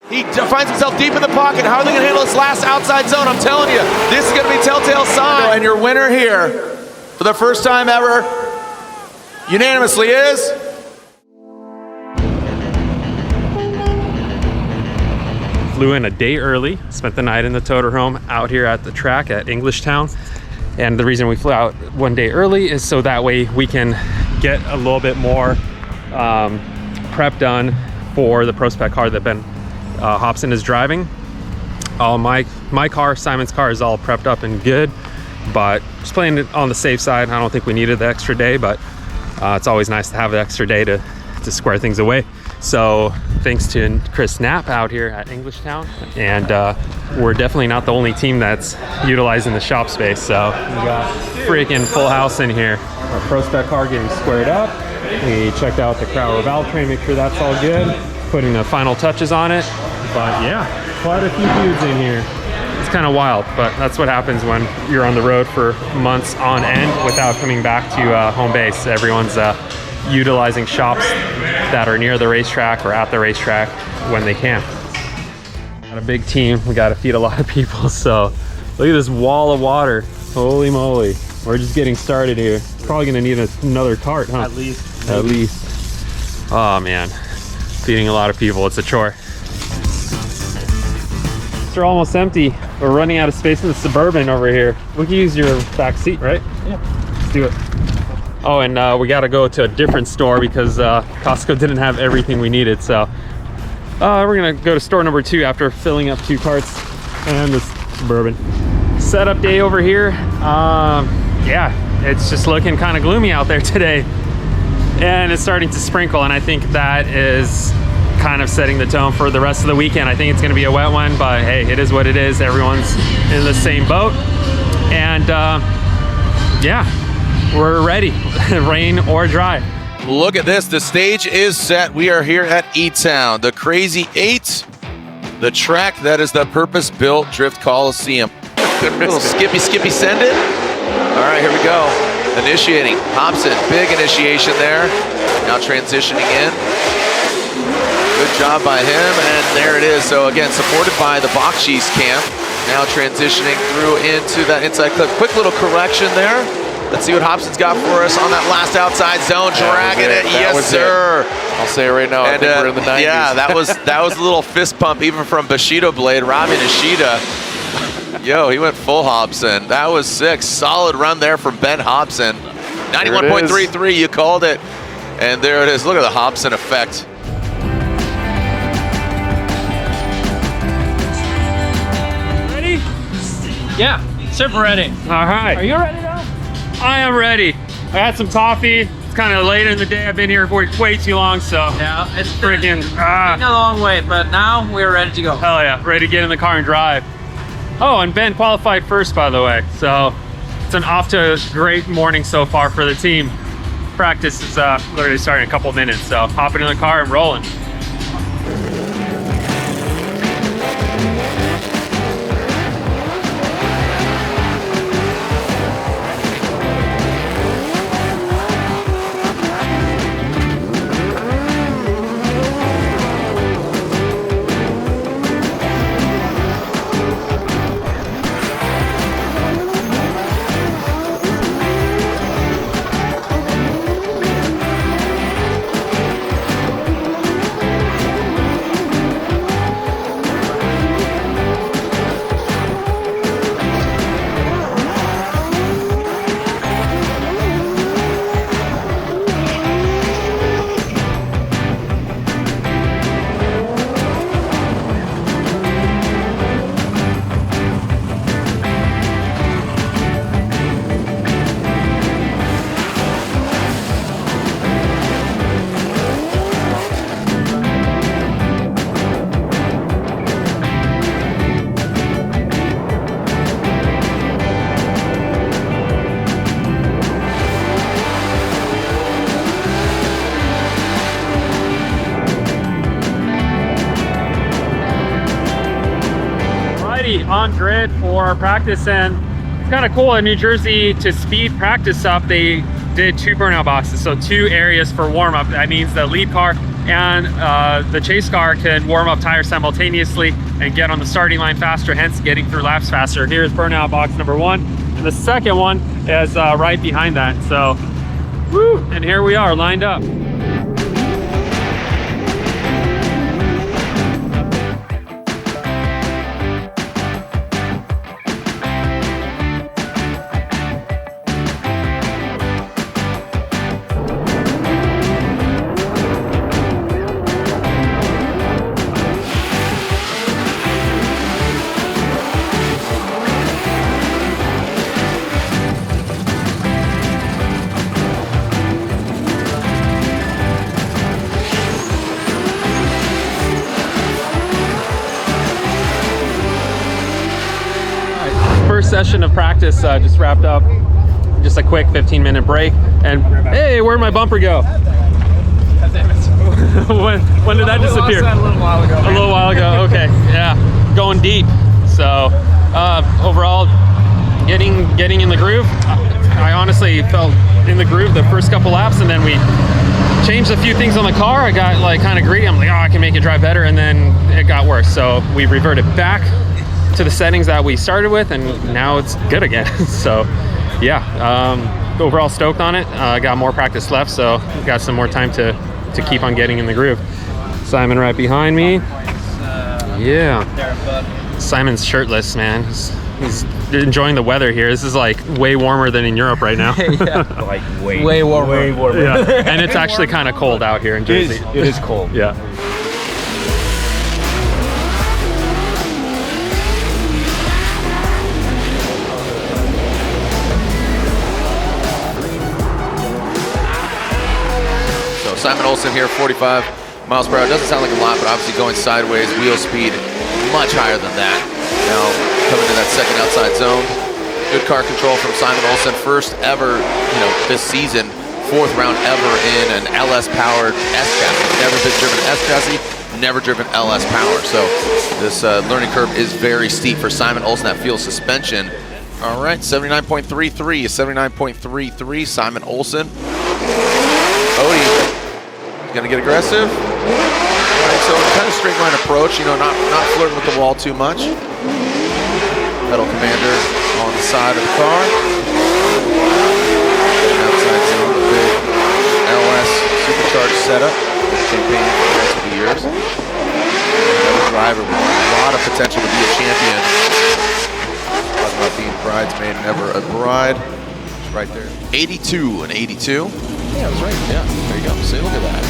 He finds himself deep in the pocket. How are they going to handle this last outside zone? I'm telling you, this is going to be telltale sign. And your winner here, for the first time ever, unanimously is... Flew in a day early, spent the night in the Toterhome out here at the track at Englishtown. And the reason we flew out one day early is so that way we can get a little bit more prep done for the ProSpec car that Ben Hobson is driving. My car, Simon's car, is all prepped up and good, but just playing it on the safe side. I don't think we needed the extra day, but it's always nice to have the extra day to square things away. So thanks to Chris Knapp out here at Englishtown, and we're definitely not the only team that's utilizing the shop space. So we got freaking full house in here. Our ProSpec car getting squared up. We checked out the Crowler valve train, make sure that's all good. Putting the final touches on it. But yeah, quite a few dudes in here. It's kind of wild, but that's what happens when you're on the road for months on end without coming back to home base. Everyone's utilizing shops that are near the racetrack or at the racetrack when they can. Got a big team. We got to feed a lot of people. So look at this wall of water. Holy moly. We're just getting started here. Probably going to need another cart, huh? At least. At least. Oh man, feeding a lot of people. It's a chore. They're almost empty. We're running out of space in the Suburban over here. We can use your back seat, right? Yeah. Let's do it. Oh, and we got to go to a different store because Costco didn't have everything we needed. So we're gonna go to store number 2 after filling up 2 carts and the Suburban. Setup day over here. Yeah, it's just looking kind of gloomy out there today, and it's starting to sprinkle, and I think that is kind of setting the tone for the rest of the weekend. I think it's going to be a wet one, but hey, it is what it is. Everyone's in the same boat, and yeah, we're ready, rain or dry. Look at this, the stage is set. We are here at E-Town, the Crazy 8, the track that is the purpose-built Drift Coliseum. Little skippy send it. All right, here we go. Initiating, Hobson, big initiation there. Now transitioning in. Good job by him, and there it is. So again, supported by the Bakshis camp. Now transitioning through into that inside clip. Quick little correction there. Let's see what Hobson's got for us on that last outside zone. Dragging it, yes sir. I'll say it right now, I think we're in the 90s. Yeah, that was a little fist pump even from Bushido Blade, Robbie Nishida. Yo, he went full Hobson. That was sick. Solid run there from Ben Hobson. 91.33, you called it. And there it is. Look at the Hobson effect. Ready? Yeah, super ready. All right. Are you ready now? I am ready. I had some coffee. It's kind of later in the day. I've been here for way too long, so Yeah, it's freaking been a long wait, but now we're ready to go. hell yeah, ready to get in the car and drive. Oh, and Ben qualified first, by the way, so it's an off to a great morning so far for the team. Practice is literally starting in a couple minutes, so hopping in the car and rolling. On grid for our practice, and it's kind of cool in New Jersey to speed practice up. They did 2 burnout boxes, so 2 areas for warm-up. That means the lead car and the chase car can warm up tires simultaneously and get on the starting line faster, hence getting through laps faster. Here's burnout box number 1, and the second one is right behind that. So, woo, and here we are lined up. First session of practice just wrapped up. Just a quick 15-minute break. And hey, where'd my bumper go? when did that disappear? A little while ago. A little while ago. Okay, yeah, going deep. So overall, getting in the groove. I honestly felt in the groove the first couple laps, and then we changed a few things on the car. I got like kind of greedy. I'm like, oh, I can make it drive better, and then it got worse. So we reverted back to the settings that we started with, and now it's good again. So yeah, overall stoked on it. Got more practice left, so got some more time to keep on getting in the groove. Simen right behind me. Yeah, Simen's shirtless, man. He's enjoying the weather here. This is like way warmer than in Europe right now. Yeah. Like way warmer. Way warmer. Yeah, and it's actually kind of cold out here in Jersey. It is cold. Yeah. Simen Olsen here, 45 miles per hour. Doesn't sound like a lot, but obviously going sideways, wheel speed much higher than that. Now coming to that second outside zone. Good car control from Simen Olsen. First ever, this season, 4th round ever in an LS powered S chassis. Never been driven S chassis, never driven LS power. So this learning curve is very steep for Simen Olsen at Feal Suspension. All right, 79.33 is 79.33. Simen Olsen. Odi. Gonna get aggressive. All right, so kind of straight line approach, not flirting with the wall too much. Pedal commander on the side of the car. Outside zone, big LS supercharged setup. Campaigning for the last few years. Another driver with a lot of potential to be a champion. Talking about being bridesmaid, never a bride. It's right there. 82 and 82. Yeah, that's right. Yeah, there you go. See, look at that.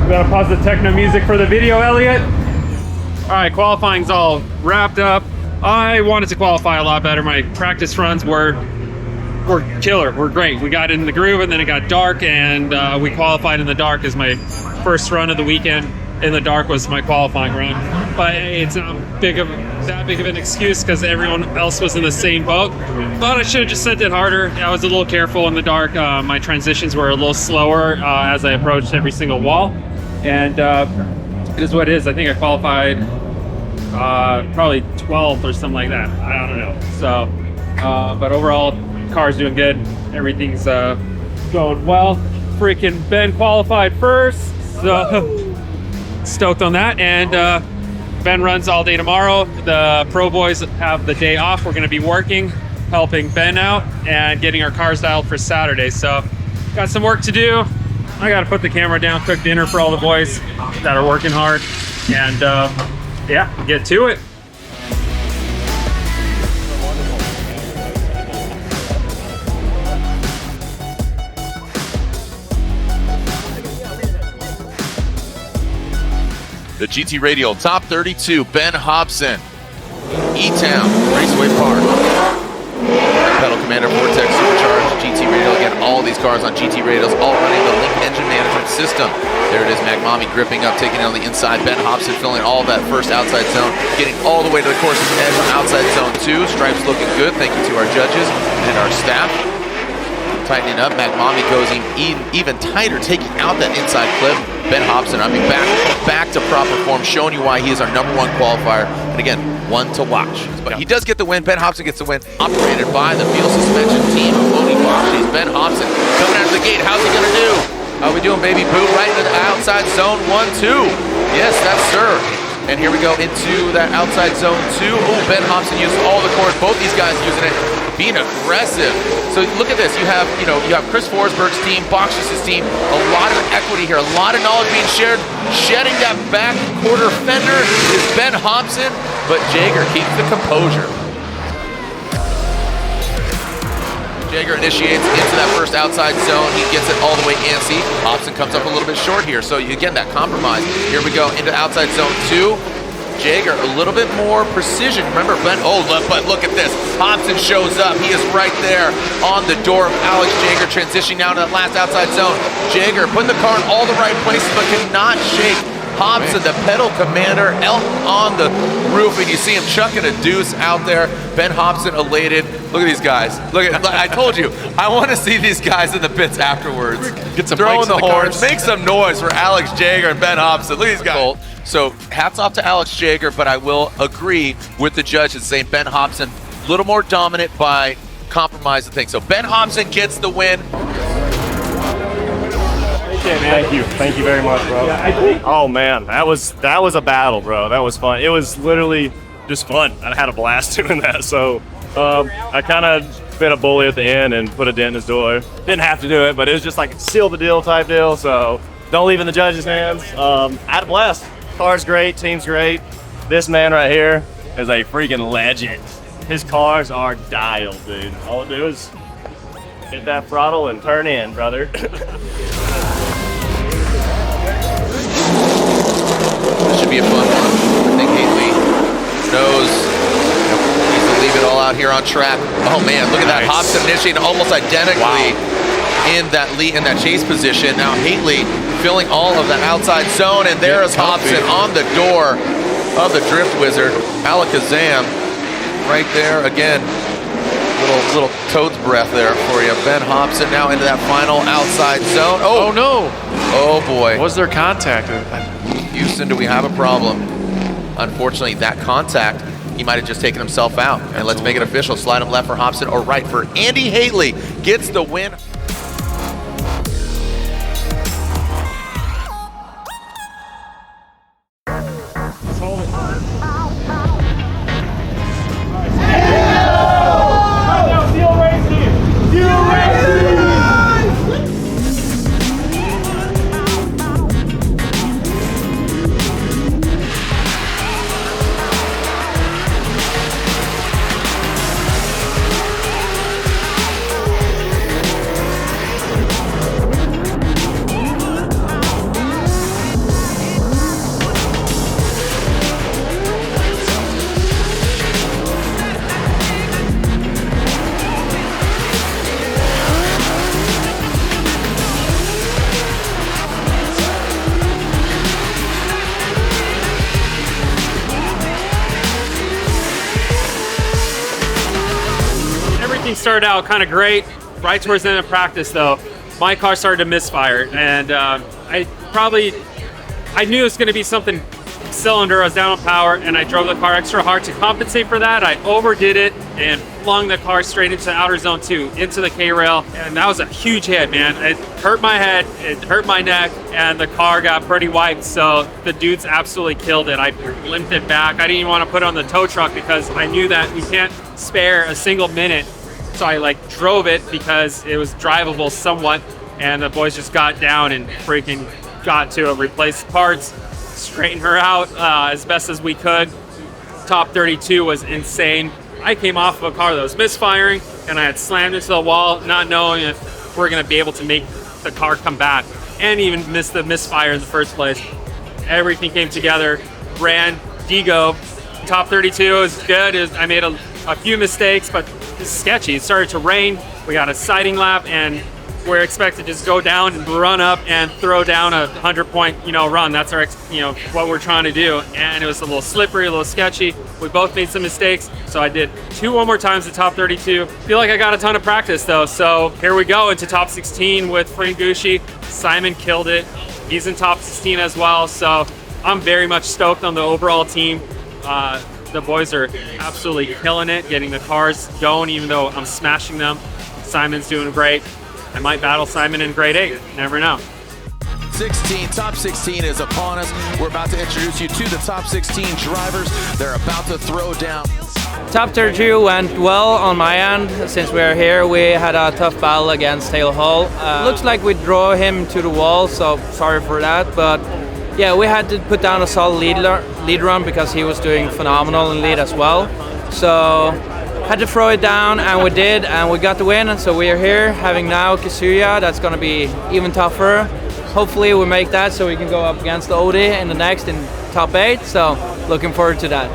We gotta pause the techno music for the video, Elliot. All right, qualifying's all wrapped up. I wanted to qualify a lot better. My practice runs were killer, were great. We got in the groove, and then it got dark, and we qualified in the dark as my first run of the weekend. In the dark was my qualifying run, but it's not that big of an excuse because everyone else was in the same boat. But I should have just sent it harder. I was a little careful in the dark. My transitions were a little slower as I approached every single wall, and it is what it is. I think I qualified probably 12th or something like that. I don't know. So, but overall, car's doing good. Everything's going well. Freaking Ben qualified first, so. Stoked on that. And Ben runs all day tomorrow. The pro boys have the day off. We're going to be working, helping Ben out, and getting our cars dialed for Saturday. So got some work to do. I got to put the camera down, cook dinner for all the boys that are working hard, and yeah, get to it. The GT Radial Top 32, Ben Hobson, E-Town, Raceway Park. Pedal Commander Vortex Supercharged, GT Radial. Again, all these cars on GT Radials, all running the Link engine management system. There it is, Magmami gripping up, taking it on the inside. Ben Hobson filling all that first outside zone, getting all the way to the course's edge on outside zone 2. Stripes looking good, thank you to our judges and our staff. Tightening up, Magmami goes even tighter, taking out that inside clip. Ben Hobson, back to proper form, showing you why he is our #1 qualifier. And again, one to watch. But he does get the win. Ben Hobson gets the win. Operated by the Feal Suspension team of Odi and Ben Hobson coming out of the gate. How's he gonna do? How we doing, baby boo? Right into the outside zone 1-2. Yes, that's sir. And here we go into that outside zone 2. Oh, Ben Hobson used all the cores. Both these guys using it, being aggressive. So look at this. You have Chris Forsberg's team, Box's team. A lot of equity here. A lot of knowledge being shared. Shedding that back quarter fender is Ben Hobson, but Jaeger keeps the composure. Jaeger initiates into that first outside zone. He gets it all the way antsy. Hobson comes up a little bit short here. So again, that compromise. Here we go into outside zone 2. Jaeger a little bit more precision. Remember, Ben, but look at this. Hobson shows up. He is right there on the door of Alex Jaeger, transitioning now to that last outside zone. Jaeger putting the car in all the right places, but cannot shake Hobson, the pedal commander, out on the roof, and you see him chucking a deuce out there. Ben Hobson elated. Look at these guys. Look at, I told you, I want to see these guys in the pits afterwards. Get some throwing the horns, cars. make some noise for Alex Jaeger and Ben Hobson. Look at these guys. So hats off to Alex Jaeger, but I will agree with the judges saying Ben Hobson a little more dominant by compromise the thing. So Ben Hobson gets the win. Thank you very much, bro. Oh man, that was a battle, bro. That was fun. It was literally just fun. I had a blast doing that. So I kind of bit a bully at the end and put a dent in his door. Didn't have to do it, but it was just like a seal the deal type deal. So don't leave it in the judges' hands. I had a blast. Car's great, team's great. This man right here is a freaking legend. His cars are dialed, dude. All it do is hit that throttle and turn in, brother. This should be a fun one. I think Haley knows he needs to leave it all out here on track. Oh man, look at that. Hobson initiating almost identically in that chase position. Now Haley filling all of that outside zone, and there is Hobson on the door of the Drift Wizard. Alakazam right there again. Little toad's breath there for you. Ben Hobson now into that final outside zone. Oh no! Oh boy. Was there contact? Houston, do we have a problem? Unfortunately, that contact, he might have just taken himself out. And let's make it official. Slide him left for Hobson or right for Andy Haley. Gets the win. Started out kind of great. Right towards the end of practice, though, my car started to misfire, and I knew it was going to be something cylinder. I was down on power, and I drove the car extra hard to compensate for that. I overdid it and flung the car straight into outer zone 2, into the K-rail, and that was a huge hit, man. It hurt my head, it hurt my neck, and the car got pretty wiped, so the dudes absolutely killed it. I limped it back. I didn't even want to put it on the tow truck because I knew that we can't spare a single minute. So I drove it because it was drivable somewhat, and the boys just got down and freaking got to replace parts, straighten her out as best as we could. Top 32 was insane. I came off of a car that was misfiring, and I had slammed into the wall, not knowing if we're gonna be able to make the car come back, and even miss the misfire in the first place. Everything came together, ran, Digo. Top 32 was good. I made a few mistakes, but it's sketchy. It started to rain. We got a sighting lap, and we're expected to just go down and run up and throw down a 100-point, run. That's our, what we're trying to do. And it was a little slippery, a little sketchy. We both made some mistakes, so I did one more times the top 32. Feel like I got a ton of practice though. So here we go into top 16 with Frank Gucci. Simen killed it. He's in top 16 as well. So I'm very much stoked on the overall team. The boys are absolutely killing it, getting the cars going, even though I'm smashing them. Simon's doing great. I might battle Simon in grade 8, never know. 16, top 16 is upon us. We're about to introduce you to the top 16 drivers. They're about to throw down. Top 32 went well on my end. Since we're here, we had a tough battle against Hale Hall. Looks like we draw him to the wall, so sorry for that. But yeah, we had to put down a solid lead run because he was doing phenomenal in lead as well. So had to throw it down, and we did, and we got the win. And so we are here having now Kazuya. That's going to be even tougher. Hopefully we make that so we can go up against Odi in the next in top 8. So looking forward to that.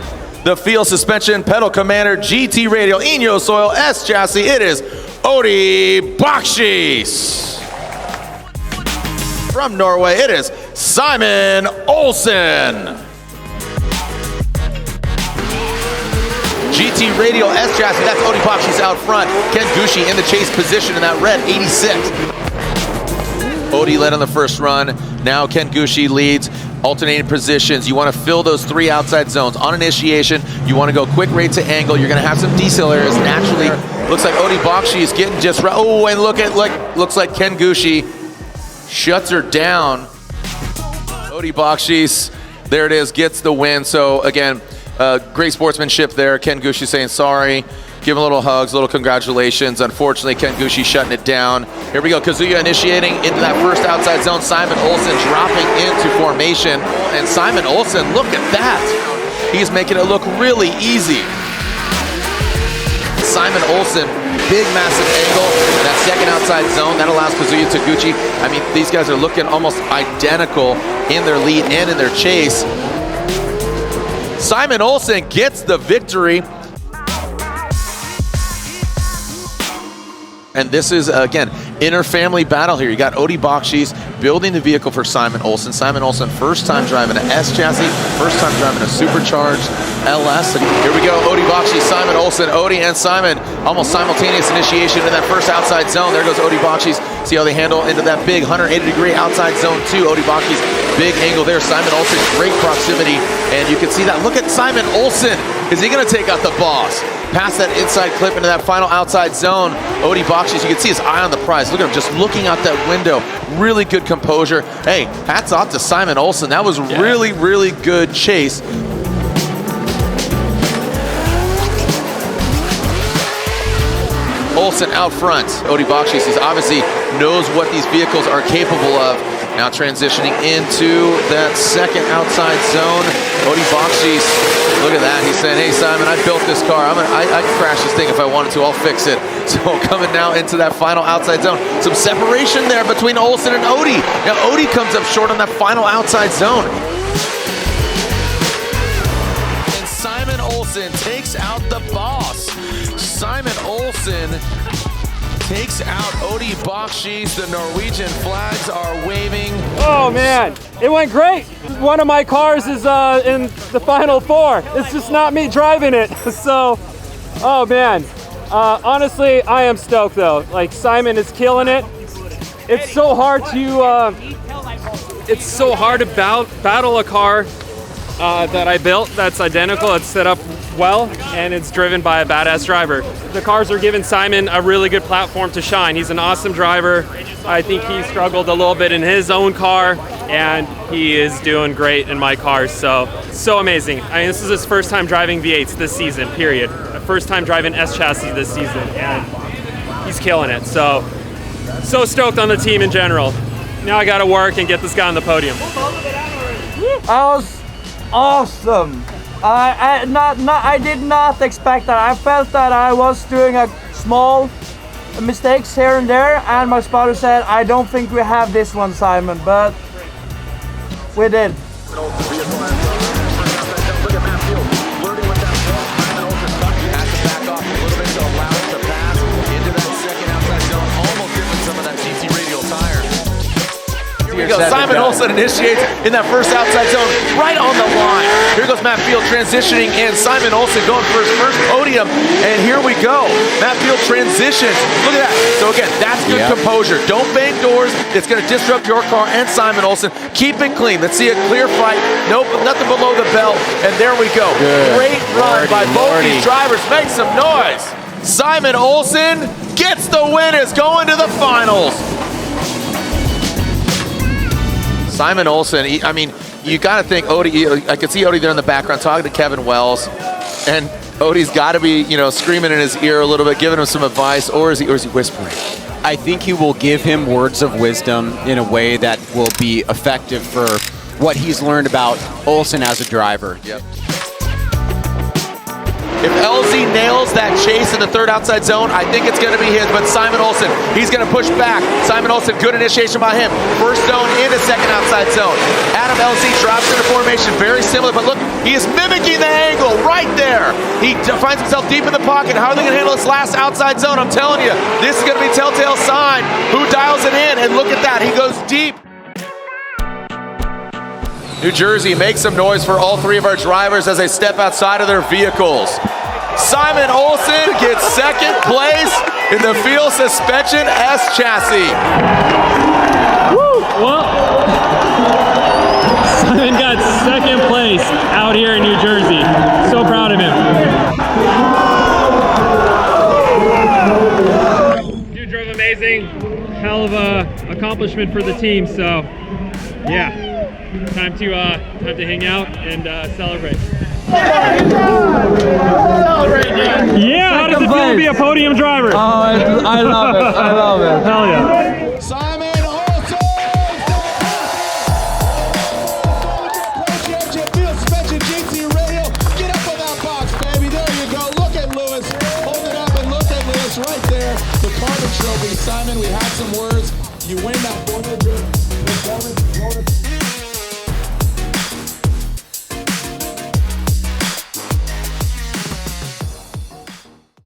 The Feal Suspension Pedal Commander GT Radial Inyo Soil S Chassis. It is Odi Bakshis. From Norway, it is Simen Olsen. GT Radial S Chassis, that's Odi Bakshis out front. Ken Gushi in the chase position in that red 86. Odi led on the first run. Now Ken Gushi leads, alternating positions. You want to fill those 3 outside zones. On initiation, you want to go quick rate to angle. You're going to have some decelerators naturally. Looks like Odi Bakshi is getting just right. Oh, and looks like Ken Gushi shuts her down. Odi Bakshis, there it is, gets the win. So again, great sportsmanship there. Ken Gushi saying sorry. Give him a little hugs, a little congratulations. Unfortunately, Ken Gushi shutting it down. Here we go, Kazuya initiating into that first outside zone. Simen Olsen dropping into formation. And Simen Olsen, look at that. He's making it look really easy. Simen Olsen, big massive angle. That second outside zone, that allows Kazuya Taguchi. I mean, these guys are looking almost identical in their lead and in their chase. Simen Olsen gets the victory. And this is, again, inter-family battle here. You got Odi Bakshis building the vehicle for Simen Olsen. Simen Olsen, first time driving an S chassis, first time driving a supercharged LS. And here we go, Odi Bakshis, Simen Olsen, Odi and Simen. Almost simultaneous initiation in that first outside zone. There goes Odi Bakshis. See how they handle into that big 180-degree outside zone 2. Odi Bakshis, big angle there. Simen Olsen, great proximity. And you can see that. Look at Simen Olsen. Is he going to take out the boss? Past that inside clip into that final outside zone. Odi Bakshis, you can see his eye on the prize. Look at him just looking out that window. Really good composure. Hey, hats off to Simen Olsen. That was really, really good chase. Olsen out front. Odi Bakshis, he obviously knows what these vehicles are capable of. Now transitioning into that second outside zone. Odi Bakshis, look at that. He's saying, hey, Simen, I built this car. I can crash this thing if I wanted to. I'll fix it. So coming now into that final outside zone. Some separation there between Olsen and Odi. Now Odi comes up short on that final outside zone. And Simen Olsen takes out the boss. Simen Olsen takes out Odi Bakshis. The Norwegian flags are waving. Oh man, it went great. One of my cars is in the final 4. It's just not me driving it. So, oh man. Honestly, I am stoked though. Like, Simen is killing it. It's so hard to battle a car that I built that's identical. It's set up well, and it's driven by a badass driver. The cars are giving Simen a really good platform to shine. He's an awesome driver. I think he struggled a little bit in his own car, and he is doing great in my car. So amazing. I mean, this is his first time driving V8s this season, period. First time driving S chassis this season, and he's killing it. So stoked on the team in general. Now I gotta work and get this guy on the podium. That was awesome. I did not expect that. I felt that I was doing a small mistakes here and there, and my spotter said, I don't think we have this one, Simen, but we did. Here we go. Simen Olsen initiates in that first outside zone, right on the line. Here goes Matt Feal transitioning in. Simen Olsen going for his first podium. And here we go. Matt Feal transitions. Look at that. So again, that's good composure. Don't bang doors. It's going to disrupt your car and Simen Olsen. Keep it clean. Let's see a clear fight. Nope, nothing below the belt. And there we go. Great run by both these drivers. Make some noise. Simen Olsen gets the win, is going to the finals. Simen Olsen, I mean, you got to think Odi, I could see Odi there in the background talking to Kevin Wells, and Odi's got to be, screaming in his ear a little bit, giving him some advice, or is he whispering? I think he will give him words of wisdom in a way that will be effective for what he's learned about Olsen as a driver. Yep. If LZ nails that chase in the third outside zone, I think it's going to be his, but Simen Olsen, he's going to push back. Simen Olsen, good initiation by him. First zone into second outside zone. Adam LZ drops into formation, very similar, but look, he is mimicking the angle right there. He finds himself deep in the pocket. How are they going to handle this last outside zone? I'm telling you, this is going to be telltale sign. Who dials it in? And look at that, he goes deep. New Jersey, make some noise for all three of our drivers as they step outside of their vehicles. Simen Olsen gets second place in the Feal Suspension S chassis. Woo! Well, Simen got second place out here in New Jersey. So proud of him. You drove amazing. Hell of a accomplishment for the team. So, yeah. Time to hang out and celebrate. Yeah, how does it feel to be a podium driver? Oh, I love it. I love it. Hell yeah. Simen Olsen! Appreciate you, Feal Suspension GT Radio. Get up on that box, baby. There you go. Look at Lewis. Hold it up and look at Lewis right there. The Carbon Trophy. Simen, we had some words. You win that 400 performance bonus.